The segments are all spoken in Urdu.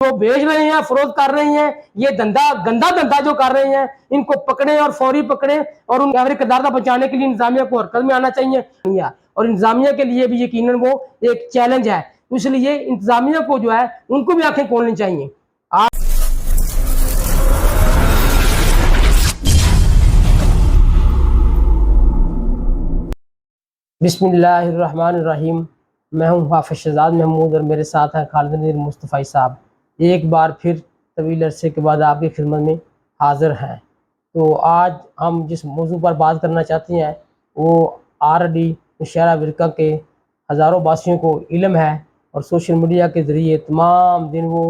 کو بیچ رہے ہیں، فروخت کر رہے ہیں، یہ گندا دھندا جو کر رہے ہیں ان کو پکڑیں اور فوری پکڑیں اور ان کے کردار بچانے کے لیے انتظامیہ کو حرکت میں آنا چاہیے، اور انتظامیہ کے لیے بھی یقیناً وہ ایک چیلنج ہے، اس لیے انتظامیہ کو جو ہے ان کو بھی آنکھیں کھولنی چاہیے۔ بسم اللہ الرحمن الرحیم، میں ہوں حافظ شہزاد محمود اور میرے ساتھ ہیں خالد نذیر مصطفی صاحب۔ ایک بار پھر طویل عرصے کے بعد آپ کی خدمت میں حاضر ہیں۔ تو آج ہم جس موضوع پر بات کرنا چاہتے ہیں وہ RD نوشہرہ ورقہ کے ہزاروں باسیوں کو علم ہے، اور سوشل میڈیا کے ذریعے تمام دن وہ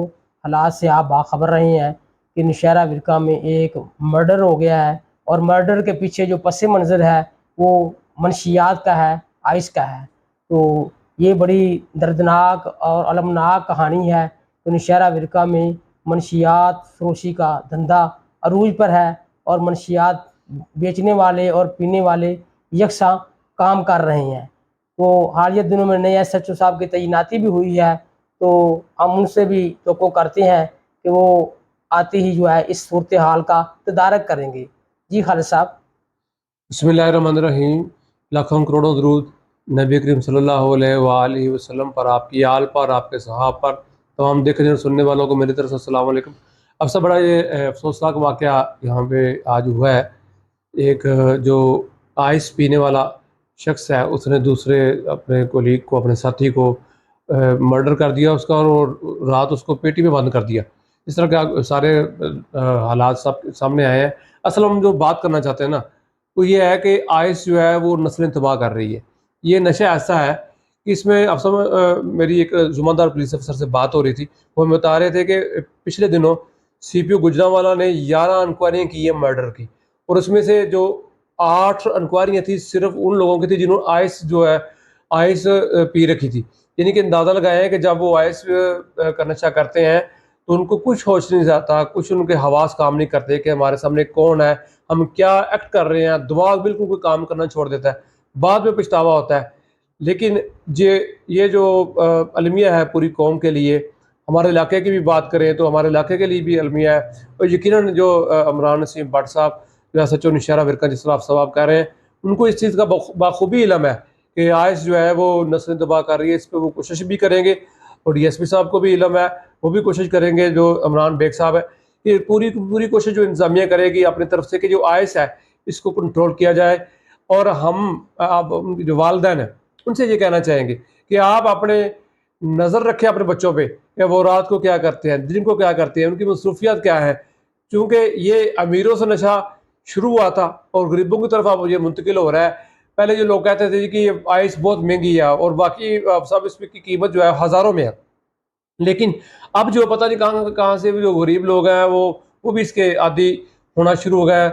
حالات سے آپ باخبر رہے ہیں کہ نوشہرہ ورقہ میں ایک مرڈر ہو گیا ہے، اور مرڈر کے پیچھے جو پس منظر ہے وہ منشیات کا ہے، آئس کا ہے۔ تو یہ بڑی دردناک اور المناک کہانی ہے کہ نوشہرہ ورقہ میں منشیات فروشی کا دھندا عروج پر ہے، اور منشیات بیچنے والے اور پینے والے یکساں کام کر رہے ہیں۔ تو حالیہ دنوں میں نئے SHO صاحب کی تعیناتی بھی ہوئی ہے، تو ہم ان سے بھی توقع کرتے ہیں کہ وہ آتے ہی جو ہے اس صورتحال کا تدارک کریں گے۔ جی خالد صاحب۔ بسم اللہ الرحمن الرحیم، لاکھوں کروڑوں درود نبی کریم صلی اللہ علیہ وآلہ وسلم پر، آپ کی آل پر، آپ کے صحاب پر، تمام دیکھنے اور سننے والوں کو میری طرف سے السلام علیکم۔ اب سے بڑا یہ افسوسناک واقعہ یہاں پہ آج ہوا ہے۔ ایک جو آئس پینے والا شخص ہے، اس نے دوسرے اپنے کولیگ کو، اپنے ساتھی کو مرڈر کر دیا اس کا، اور رات اس کو پیٹی میں بند کر دیا۔ اس طرح کے سارے حالات سب سامنے آئے ہیں۔ اصل ہم جو بات کرنا چاہتے ہیں نا وہ یہ ہے کہ آئس جو ہے وہ نسلیں تباہ کر رہی ہے۔ یہ نشہ ایسا ہے کہ اس میں اب میری ایک ذمہ پولیس افسر سے بات ہو رہی تھی، وہ ہمیں بتا رہے تھے کہ پچھلے دنوں CPO گجرانوالہ نے 11 انکوائریاں کی ہیں مرڈر کی، اور اس میں سے جو 8 انکوائریاں تھیں صرف ان لوگوں کی تھی جنہوں آئس جو ہے آئس پی رکھی تھی۔ یعنی کہ اندازہ لگایا ہے کہ جب وہ آئس کا نشہ کرتے ہیں تو ان کو کچھ ہوش نہیں جاتا، کچھ ان کے حواس کام نہیں کرتے کہ ہمارے سامنے کون ہے، ہم کیا ایکٹ کر رہے ہیں، دماغ بالکل کوئی کام کرنا چھوڑ دیتا ہے، بعد میں پچھتاوا ہوتا ہے۔ لیکن یہ جو المیہ ہے پوری قوم کے لیے، ہمارے علاقے کی بھی بات کریں تو ہمارے علاقے کے لیے بھی المیہ ہے، اور یقیناً جو عمران نسیم بٹ صاحب جو SHO نوشہرہ ورقہ جس طرح آپ صاحب کہہ رہے ہیں، ان کو اس چیز کا بخوبی علم ہے کہ آئس جو ہے وہ نسلیں تباہ کر رہی ہے۔ اس پہ وہ کوشش بھی کریں گے، اور DSP صاحب کو بھی علم ہے، وہ بھی کوشش کریں گے، جو عمران بیگ صاحب ہے، کہ پوری کوشش جو انتظامیہ کرے گی اپنی طرف سے کہ جو آئس ہے اس کو کنٹرول کیا جائے۔ اور ہم اب جو والدین ہیں ان سے یہ کہنا چاہیں گے کہ آپ اپنے نظر رکھیں اپنے بچوں پہ کہ وہ رات کو کیا کرتے ہیں، دن کو کیا کرتے ہیں، ان کی مصروفیات کیا ہیں، چونکہ یہ امیروں سے نشہ شروع ہوا تھا اور غریبوں کی طرف اب یہ منتقل ہو رہا ہے۔ پہلے جو لوگ کہتے تھے کہ یہ آئس بہت مہنگی ہے اور باقی سب اس کی قیمت جو ہے ہزاروں میں ہے، لیکن اب جو پتہ نہیں کہاں سے جو غریب لوگ ہیں وہ بھی اس کے عادی ہونا شروع ہو گئے۔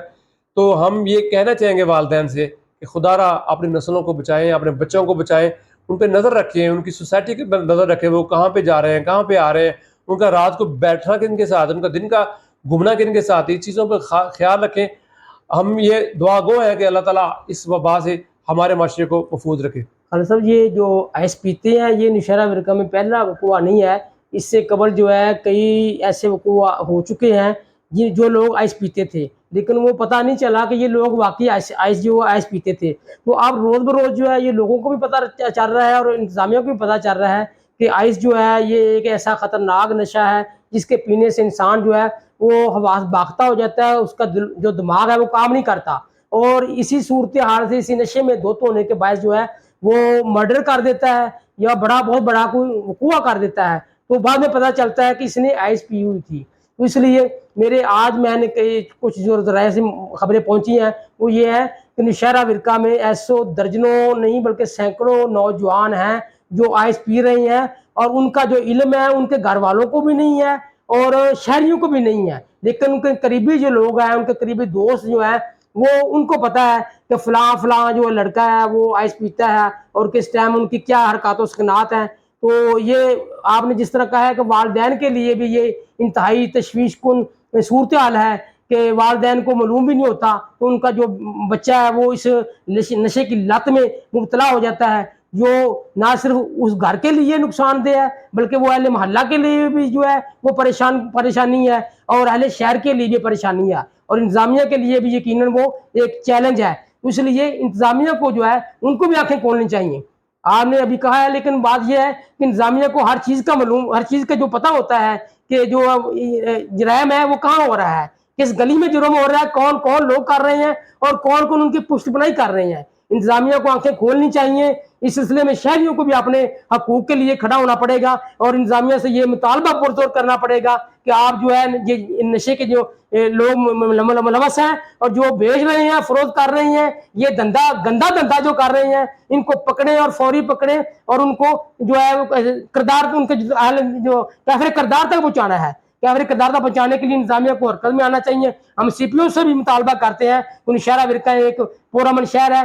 تو ہم یہ کہنا چاہیں گے والدین سے کہ خدا را اپنی نسلوں کو بچائیں، اپنے بچوں کو بچائیں، ان پہ نظر رکھیں، ان کی سوسائٹی کی نظر رکھیں، وہ کہاں پہ جا رہے ہیں، کہاں پہ آ رہے ہیں، ان کا رات کو بیٹھنا کن کے ساتھ، ان کا دن کا گھومنا کن کے ساتھ، اس چیزوں پہ خیال رکھیں۔ ہم یہ دعا گو ہیں کہ اللہ تعالیٰ اس وبا سے ہمارے معاشرے کو محفوظ رکھے۔ خالد صاحب، یہ جو آئس پیتے ہیں یہ نوشہرہ ورقہ میں پہلا وقوع نہیں ہے، اس سے قبل جو ہے کئی ایسے وقوع ہو چکے ہیں جو لوگ آئس پیتے تھے، لیکن وہ پتہ نہیں چلا کہ یہ لوگ واقعی آئس پیتے تھے۔ تو اب روز بروز جو ہے یہ لوگوں کو بھی پتہ چل رہا ہے اور انتظامیہ کو بھی پتہ چل رہا ہے کہ آئس جو ہے یہ ایک ایسا خطرناک نشہ ہے جس کے پینے سے انسان جو ہے وہ حواس باختہ ہو جاتا ہے، اس کا جو دماغ ہے وہ کام نہیں کرتا، اور اسی صورتحال سے، اسی نشے میں دھوت ہونے کے باعث جو ہے وہ مرڈر کر دیتا ہے یا بہت بڑا کوئی وقوع کر دیتا ہے، تو بعد میں پتہ چلتا ہے کہ اس نے آئس پی ہوئی تھی۔ تو اس لیے میں نے کچھ جو ذرائع سے خبریں پہنچی ہیں وہ یہ ہے کہ نوشہرہ ورقہ میں ایسو درجنوں نہیں بلکہ سینکڑوں نوجوان ہیں جو آئس پی رہے ہیں، اور ان کا جو علم ہے ان کے گھر والوں کو بھی نہیں ہے اور شہریوں کو بھی نہیں ہے، لیکن ان کے قریبی جو لوگ ہیں، ان کے قریبی دوست جو ہیں، وہ ان کو پتہ ہے کہ فلاں جو لڑکا ہے وہ آئس پیتا ہے اور کس ٹائم ان کی کیا حرکات و سکنات ہیں۔ تو یہ آپ نے جس طرح کہا ہے کہ والدین کے لیے بھی یہ انتہائی تشویش کن صورتحال ہے کہ والدین کو معلوم بھی نہیں ہوتا تو ان کا جو بچہ ہے وہ اس نشے کی لت میں مبتلا ہو جاتا ہے۔ جو نہ صرف اس گھر کے لیے نقصان دہ ہے بلکہ وہ اہل محلہ کے لیے بھی جو ہے وہ پریشانی ہے اور اہل شہر کے لیے بھی پریشانی ہے اور انتظامیہ کے لیے بھی یقیناً وہ ایک چیلنج ہے. اس لیے انتظامیہ کو جو ہے ان کو بھی آنکھیں کھولنی چاہیے. آپ نے ابھی کہا ہے لیکن بات یہ ہے کہ انتظامیہ کو ہر چیز کا معلوم، ہر چیز کا جو پتہ ہوتا ہے کہ جو جرائم ہے وہ کہاں ہو رہا ہے، کس گلی میں جرم ہو رہا ہے، کون کون لوگ کر رہے ہیں اور کون کون ان کی پشت پناہی کر رہے ہیں. انتظامیہ کو آنکھیں کھولنی چاہیے. اس سلسلے میں شہریوں کو بھی اپنے حقوق کے لیے کھڑا ہونا پڑے گا اور انتظامیہ سے یہ مطالبہ پرزور کرنا پڑے گا کہ آپ جو ہے یہ نشے کے جو لوگ ملوث ہیں اور جو بیچ رہے ہیں، فروخت کر رہے ہیں، یہ گندا دھندا جو کر رہے ہیں، ان کو پکڑیں اور فوری پکڑیں اور ان کو جو ہے کردار، ان کے جو کیفر کردار تک پہنچانا ہے. کیفر کردار تک پہنچانے کے لیے انتظامیہ کو حرکت میں آنا چاہیے. ہم سی پی او سے بھی مطالبہ کرتے ہیں. نوشہرہ ورقہ ایک پرامن شہر ہے.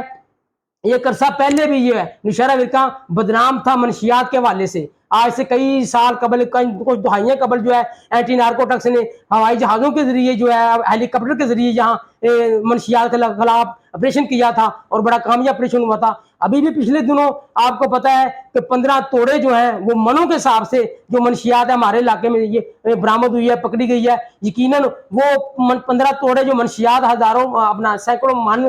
ایک عرصہ پہلے بھی یہ ہے نوشہرہ ورقہ بدنام تھا منشیات کے حوالے سے. آج سے کئی سال قبل، کچھ دہائیاں قبل جو ہے اینٹی نارکوٹکس نے ہوائی جہازوں کے ذریعے جو ہے ہیلی کاپٹر کے ذریعے یہاں منشیات کے خلاف آپریشن کیا تھا اور بڑا کامیاب آپریشن ہوا تھا. ابھی بھی پچھلے دنوں آپ کو پتا ہے کہ 15 توڑے جو ہیں وہ منوں کے حساب سے جو منشیات ہے ہمارے علاقے میں یہ برآمد ہوئی ہے، پکڑی گئی ہے. یقیناً وہ 15 توڑے جو منشیات ہزاروں اپنا سینکڑوں من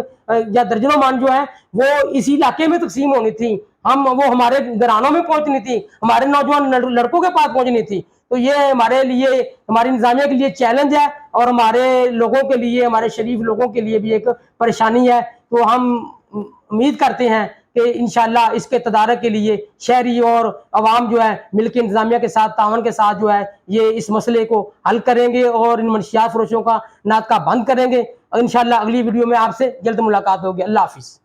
یا درجنوں من جو ہے وہ اسی علاقے میں تقسیم ہونی تھی. وہ ہمارے گھرانوں میں پہنچنی تھی، ہمارے نوجوان لڑکوں کے پاس پہنچنی تھی. تو یہ ہمارے لیے، ہماری انتظامیہ کے لیے چیلنج ہے اور ہمارے لوگوں کے لیے، ہمارے شریف لوگوں کے لیے بھی ایک پریشانی ہے. تو ہم امید کرتے ہیں کہ انشاءاللہ اس کے تدارک کے لیے شہری اور عوام جو ہے مل کے انتظامیہ کے ساتھ تعاون کے ساتھ جو ہے یہ اس مسئلے کو حل کریں گے اور ان منشیات فروشوں کا ناطقہ بند کریں گے. اور انشاءاللہ اگلی ویڈیو میں آپ سے جلد ملاقات ہوگی. اللہ حافظ.